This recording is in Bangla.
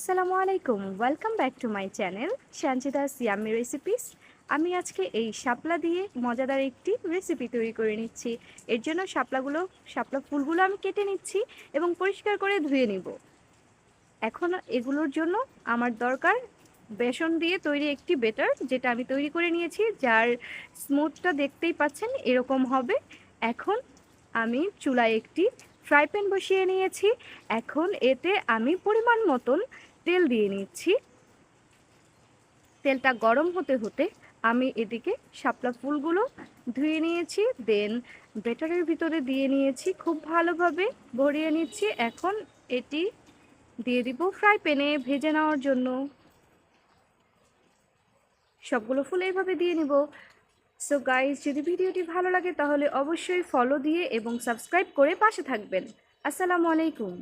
আসসালামু আলাইকুম, welcome back to my channel Sanchita's yummy recipes. আমি আজকে এই শাপলা দিয়ে মজাদার একটি রেসিপি তৈরি করে নিচ্ছি। এর জন্য শাপলা ফুলগুলো আমি কেটে নিচ্ছি এবং পরিষ্কার করে ধুয়ে নিব। এখন এগুলোর জন্য আমার দরকার বেসন দিয়ে তৈরি একটি বেটার, যেটা আমি তৈরি করে নিয়েছি, যার স্মুথটা দেখতেই পাচ্ছেন এরকম হবে। এখন আমি চুলায় একটি ফ্রাই প্যান বসিয়ে নিয়েছি। এখন এতে আমি পরিমাণ মতন তেল দিয়ে নিচ্ছি। তেলটা গরম হতে হতে আমি এদিকে শাপলা ফুলগুলো ধুয়ে নিয়েছি, দেন বেটারের ভিতরে দিয়ে নিয়েছি, খুব ভালোভাবে ভরিয়ে নিচ্ছি। এখন এটি দিয়ে দিব ফ্রাই প্যানে ভেজে নেওয়ার জন্য। সবগুলো ফুল এইভাবে দিয়ে নিব। সো গাইস, যদি ভিডিওটি ভালো লাগে তাহলে অবশ্যই ফলো দিয়ে এবং সাবস্ক্রাইব করে পাশে থাকবেন। আসসালামু আলাইকুম।